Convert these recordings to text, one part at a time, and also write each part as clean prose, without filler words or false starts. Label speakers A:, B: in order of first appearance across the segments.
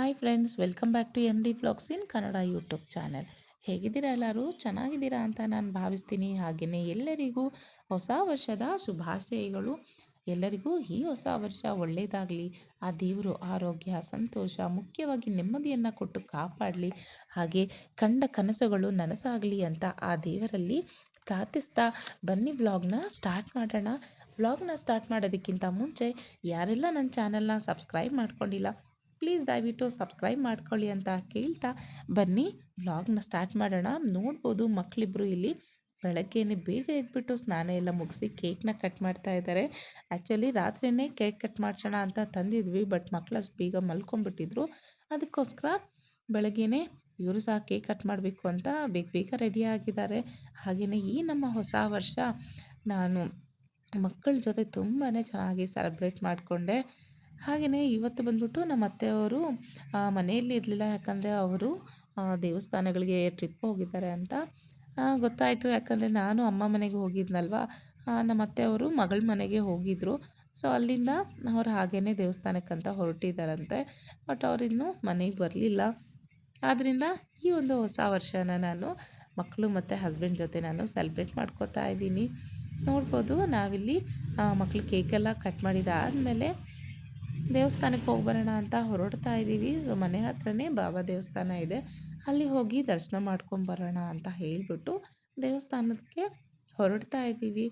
A: Hi friends, welcome back to M D vlogs in Kannada YouTube channel. ಹೇಗಿದ್ದೀರಾ? ಎಲ್ಲರೂ ಚೆನ್ನಾಗಿದ್ದೀರಾ ಅಂತ ನಾನು ಭಾವಿಸ್ತೀನಿ. ಹಾಗೆಯೇ ಎಲ್ಲರಿಗೂ ಹೊಸ ವರ್ಷದ ಶುಭಾಶಯಗಳು. ಎಲ್ಲರಿಗೂ ಈ ಹೊಸ ವರ್ಷ ಒಳ್ಳೆಯದಾಗಲಿ, ಆ ದೇವರು ಆರೋಗ್ಯ, ಸಂತೋಷ, ಮುಖ್ಯವಾಗಿ ನೆಮ್ಮದಿಯನ್ನು ಕೊಟ್ಟು ಕಾಪಾಡಲಿ, ಹಾಗೆ ಕಂಡ ಕನಸುಗಳು ನನಸಾಗಲಿ ಅಂತ ಆ ದೇವರಲ್ಲಿ ಪ್ರಾರ್ಥಿಸ್ತಾ ಬನ್ನಿ ವ್ಲಾಗ್ನ ಸ್ಟಾರ್ಟ್ ಮಾಡೋಣ. ವ್ಲಾಗ್ನ ಸ್ಟಾರ್ಟ್ ಮಾಡೋದಕ್ಕಿಂತ ಮುಂಚೆ ಯಾರೆಲ್ಲ ನನ್ನ ಚಾನಲ್ನ ಸಬ್ಸ್ಕ್ರೈಬ್ ಮಾಡ್ಕೊಂಡಿಲ್ಲ, ಪ್ಲೀಸ್ ದಯವಿಟ್ಟು ಸಬ್ಸ್ಕ್ರೈಬ್ ಮಾಡ್ಕೊಳ್ಳಿ ಅಂತ ಕೇಳ್ತಾ ಬನ್ನಿ ವ್ಲಾಗ್ನ ಸ್ಟಾರ್ಟ್ ಮಾಡೋಣ. ನೋಡ್ಬೋದು ಮಕ್ಕಳಿಬ್ಬರು ಇಲ್ಲಿ ಬೆಳಗ್ಗೆನೇ ಬೇಗ ಎದ್ಬಿಟ್ಟು ಸ್ನಾನ ಎಲ್ಲ ಮುಗಿಸಿ ಕೇಕ್ನ ಕಟ್ ಮಾಡ್ತಾ ಇದ್ದಾರೆ. ಆ್ಯಕ್ಚುಲಿ ರಾತ್ರಿಯೇ ಕೇಕ್ ಕಟ್ ಮಾಡಿಸೋಣ ಅಂತ ತಂದಿದ್ವಿ, ಬಟ್ ಮಕ್ಕಳು ಅಷ್ಟು ಬೇಗ ಮಲ್ಕೊಂಡ್ಬಿಟ್ಟಿದ್ರು. ಅದಕ್ಕೋಸ್ಕರ ಬೆಳಗ್ಗೆನೇ ಇವರು ಸಹ ಕೇಕ್ ಕಟ್ ಮಾಡಬೇಕು ಅಂತ ಬೇಗ ಬೇಗ ರೆಡಿ ಆಗಿದ್ದಾರೆ. ಹಾಗೆಯೇ ಈ ನಮ್ಮ ಹೊಸ ವರ್ಷ ನಾನು ಮಕ್ಕಳ ಜೊತೆ ತುಂಬಾ ಚೆನ್ನಾಗಿ ಸೆಲೆಬ್ರೇಟ್ ಮಾಡಿಕೊಂಡೆ. ಹಾಗೆಯೇ ಇವತ್ತು ಬಂದ್ಬಿಟ್ಟು ನಮ್ಮ ಅತ್ತೆಯವರು ಮನೆಯಲ್ಲಿ ಇರಲಿಲ್ಲ, ಯಾಕಂದರೆ ಅವರು ದೇವಸ್ಥಾನಗಳಿಗೆ ಟ್ರಿಪ್ ಹೋಗಿದ್ದಾರೆ ಅಂತ ಗೊತ್ತಾಯಿತು. ಯಾಕಂದರೆ ನಾನು ಅಮ್ಮ ಮನೆಗೆ ಹೋಗಿದ್ನಲ್ವ, ನಮ್ಮ ಅತ್ತೆಯವರು ಮಗಳ ಮನೆಗೆ ಹೋಗಿದ್ದರು. ಸೊ ಅಲ್ಲಿಂದ ಅವ್ರು ಹಾಗೇ ದೇವಸ್ಥಾನಕ್ಕಂತ ಹೊರಟಿದ್ದಾರಂತೆ, ಬಟ್ ಅವರಿನ್ನೂ ಮನೆಗೆ ಬರಲಿಲ್ಲ. ಆದ್ದರಿಂದ ಈ ಒಂದು ಹೊಸ ವರ್ಷನ ನಾನು ಮಕ್ಕಳು ಮತ್ತು ಹಸ್ಬೆಂಡ್ ಜೊತೆ ನಾನು ಸೆಲೆಬ್ರೇಟ್ ಮಾಡ್ಕೋತಾ ಇದ್ದೀನಿ. ನೋಡ್ಬೋದು ನಾವಿಲ್ಲಿ ಮಕ್ಕಳು ಕೇಕೆಲ್ಲ ಕಟ್ ಮಾಡಿದಾದಮೇಲೆ ದೇವಸ್ಥಾನಕ್ಕೆ ಹೋಗಿ ಬರೋಣ ಅಂತ ಹೊರಡ್ತಾ ಇದ್ದೀವಿ. ಸೊ ಮನೆ ಹತ್ರನೇ ಬಾಬಾ ದೇವಸ್ಥಾನ ಇದೆ, ಅಲ್ಲಿ ಹೋಗಿ ದರ್ಶನ ಮಾಡ್ಕೊಂಬರೋಣ ಅಂತ ಹೇಳಿಬಿಟ್ಟು ದೇವಸ್ಥಾನಕ್ಕೆ ಹೊರಡ್ತಾ ಇದ್ದೀವಿ.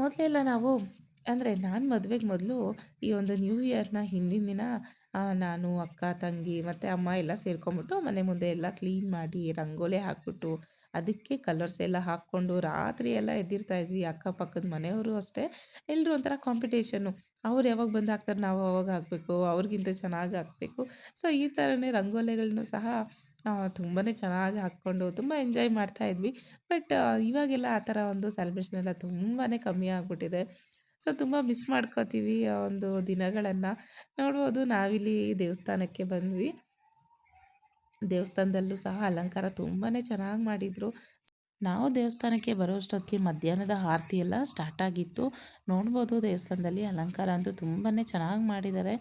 A: ಮೊದಲೆಲ್ಲ ನಾವು ಅಂದರೆ ನಾನು ಮದುವೆಗೆ ಮೊದಲು ಈ ಒಂದು ನ್ಯೂ ಇಯರ್ನ ಹಿಂದಿನ ದಿನ ನಾನು ಅಕ್ಕ ತಂಗಿ ಮತ್ತು ಅಮ್ಮ ಎಲ್ಲ ಸೇರ್ಕೊಂಬಿಟ್ಟು ಮನೆ ಮುಂದೆ ಎಲ್ಲ ಕ್ಲೀನ್ ಮಾಡಿ ರಂಗೋಲಿ ಹಾಕ್ಬಿಟ್ಟು ಅದಕ್ಕೆ ಕಲರ್ಸ್ ಎಲ್ಲ ಹಾಕ್ಕೊಂಡು ರಾತ್ರಿ ಎಲ್ಲ ಎದ್ದಿರ್ತಾಯಿದ್ವಿ. ಅಕ್ಕಪಕ್ಕದ ಮನೆಯವರು ಅಷ್ಟೇ, ಎಲ್ಲರೂ ಒಂಥರ ಕಾಂಪಿಟೇಷನ್ನು, ಅವ್ರು ಯಾವಾಗ ಬಂದು ಹಾಕ್ತಾರೆ ನಾವು ಅವಾಗ ಹಾಕಬೇಕು, ಅವ್ರಿಗಿಂತ ಚೆನ್ನಾಗಿ ಹಾಕಬೇಕು. ಸೊ ಈ ಥರನೇ ರಂಗೋಲಿಗಳನ್ನೂ ಸಹ ತುಂಬಾ ಚೆನ್ನಾಗಿ ಹಾಕ್ಕೊಂಡು ತುಂಬ ಎಂಜಾಯ್ ಮಾಡ್ತಾಯಿದ್ವಿ. ಬಟ್ ಇವಾಗೆಲ್ಲ ಆ ಥರ ಒಂದು ಸೆಲೆಬ್ರೇಷನ್ ಎಲ್ಲ ತುಂಬಾ ಕಮ್ಮಿ ಆಗಿಬಿಟ್ಟಿದೆ. ಸೊ ತುಂಬ ಮಿಸ್ ಮಾಡ್ಕೋತೀವಿ ಆ ಒಂದು ದಿನಗಳನ್ನು. ನೋಡ್ಬೋದು ನಾವಿಲ್ಲಿ ದೇವಸ್ಥಾನಕ್ಕೆ ಬಂದ್ವಿ. ದೇವಸ್ಥಾನದಲ್ಲೂ ಸಹ ಅಲಂಕಾರ ತುಂಬಾ ಚೆನ್ನಾಗಿ ಮಾಡಿದರು. ನಾವು ದೇವಸ್ಥಾನಕ್ಕೆ ಬರೋಷ್ಟೊತ್ತಿಗೆ ಮಧ್ಯಾಹ್ನದ ಆರತಿ ಎಲ್ಲ ಸ್ಟಾರ್ಟ್ ಆಗಿತ್ತು. ನೋಡ್ಬೋದು ದೇವಸ್ಥಾನದಲ್ಲಿ ಅಲಂಕಾರ ಅಂತೂ ತುಂಬಾ ಚೆನ್ನಾಗಿ ಮಾಡಿದ್ದಾರೆ.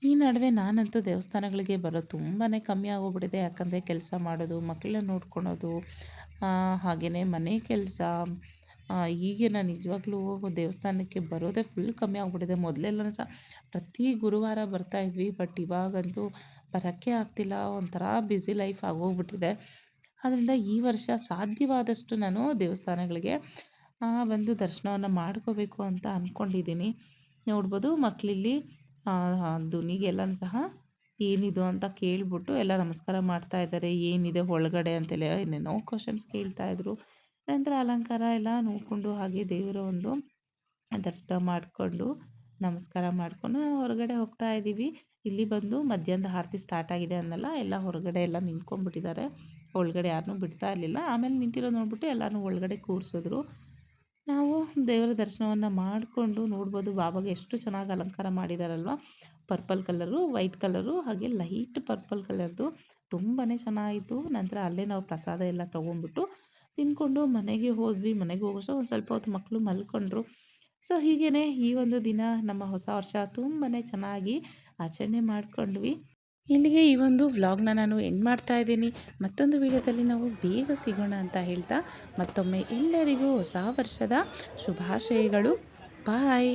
A: ಈ ನಡುವೆ ನಾನಂತೂ ದೇವಸ್ಥಾನಗಳಿಗೆ ಬರೋದು ತುಂಬಾ ಕಮ್ಮಿ ಆಗೋಗ್ಬಿಟ್ಟಿದೆ, ಯಾಕಂದರೆ ಕೆಲಸ ಮಾಡೋದು, ಮಕ್ಕಳನ್ನ ನೋಡ್ಕೊಳೋದು, ಹಾಗೆಯೇ ಮನೆ ಕೆಲಸ, ಹೀಗೆ ನಾನು ನಿಜವಾಗ್ಲೂ ದೇವಸ್ಥಾನಕ್ಕೆ ಬರೋದೇ ಫುಲ್ ಕಮ್ಮಿ ಆಗಿಬಿಟ್ಟಿದೆ. ಮೊದಲೆಲ್ಲ ಸಹ ಪ್ರತಿ ಗುರುವಾರ ಬರ್ತಾಯಿದ್ವಿ, ಬಟ್ ಇವಾಗಂತೂ ಬರೋಕ್ಕೆ ಆಗ್ತಿಲ್ಲ, ಒಂಥರ ಬ್ಯುಸಿ ಲೈಫ್ ಆಗೋಗ್ಬಿಟ್ಟಿದೆ. ಆದ್ದರಿಂದ ಈ ವರ್ಷ ಸಾಧ್ಯವಾದಷ್ಟು ನಾನು ದೇವಸ್ಥಾನಗಳಿಗೆ ಬಂದು ದರ್ಶನವನ್ನು ಮಾಡ್ಕೋಬೇಕು ಅಂತ ಅಂದ್ಕೊಂಡಿದ್ದೀನಿ. ನೋಡ್ಬೋದು ಮಕ್ಕಳಿಲ್ಲಿ ದುನಿಗೆಲ್ಲನೂ ಸಹ ಏನಿದು ಅಂತ ಕೇಳಿಬಿಟ್ಟು ಎಲ್ಲ ನಮಸ್ಕಾರ ಮಾಡ್ತಾ ಇದ್ದಾರೆ. ಏನಿದೆ ಒಳಗಡೆ ಅಂತೆಲ್ಲ ಏನೇನೋ ಕ್ವಶನ್ಸ್ ಕೇಳ್ತಾಯಿದ್ರು. ನಂತರ ಅಲಂಕಾರ ಎಲ್ಲ ನೋಡಿಕೊಂಡು ಹಾಗೆ ದೇವರ ಒಂದು ದರ್ಶನ ಮಾಡಿಕೊಂಡು ನಮಸ್ಕಾರ ಮಾಡಿಕೊಂಡು ನಾವು ಹೊರಗಡೆ ಹೋಗ್ತಾ ಇದ್ದೀವಿ. ಇಲ್ಲಿ ಬಂದು ಮಧ್ಯಾಹ್ನದ ಆರತಿ ಸ್ಟಾರ್ಟ್ ಆಗಿದೆ ಅನ್ನಲ್ಲ, ಎಲ್ಲ ಹೊರಗಡೆ ಎಲ್ಲ ನಿಂತ್ಕೊಂಡ್ಬಿಟ್ಟಿದ್ದಾರೆ, ಒಳಗಡೆ ಯಾರನ್ನೂ ಬಿಡ್ತಾ ಇರಲಿಲ್ಲ. ಆಮೇಲೆ ನಿಂತಿರೋದು ನೋಡ್ಬಿಟ್ಟು ಎಲ್ಲನೂ ಒಳಗಡೆ ಕೂರಿಸಿದ್ರು. ನಾವು ದೇವರ ದರ್ಶನವನ್ನು ಮಾಡಿಕೊಂಡು ನೋಡ್ಬೋದು ಬಾಬಾಗೆ ಎಷ್ಟು ಚೆನ್ನಾಗಿ ಅಲಂಕಾರ ಮಾಡಿದಾರಲ್ವ. ಪರ್ಪಲ್ ಕಲರು, ವೈಟ್ ಕಲರು, ಹಾಗೆ ಲೈಟ್ ಪರ್ಪಲ್ ಕಲರ್ದು ತುಂಬಾ ಚೆನ್ನಾಗಿತ್ತು. ನಂತರ ಅಲ್ಲೇ ನಾವು ಪ್ರಸಾದ ಎಲ್ಲ ತೊಗೊಂಡ್ಬಿಟ್ಟು ತಿಂದ್ಕೊಂಡು ಮನೆಗೆ ಹೋದ್ವಿ. ಮನೆಗೆ ಹೋಗೋಷ್ಟು ಒಂದು ಸ್ವಲ್ಪ ಹೊತ್ತು ಮಕ್ಕಳು ಮಲ್ಕೊಂಡ್ರು. ಸೊ ಹೀಗೇ ಈ ಒಂದು ದಿನ ನಮ್ಮ ಹೊಸ ವರ್ಷ ತುಂಬಾ ಚೆನ್ನಾಗಿ ಆಚರಣೆ ಮಾಡಿಕೊಂಡ್ವಿ. ಇಲ್ಲಿಗೆ ಈ ಒಂದು ವ್ಲಾಗ್ನ ನಾನು ಎಂಡ್ ಮಾಡ್ತಾ ಇದ್ದೀನಿ. ಮತ್ತೊಂದು ವಿಡಿಯೋದಲ್ಲಿ ನಾವು ಬೇಗ ಸಿಗೋಣ ಅಂತ ಹೇಳ್ತಾ ಮತ್ತೊಮ್ಮೆ ಎಲ್ಲರಿಗೂ ಹೊಸ ವರ್ಷದ ಶುಭಾಶಯಗಳು. ಬಾಯ್.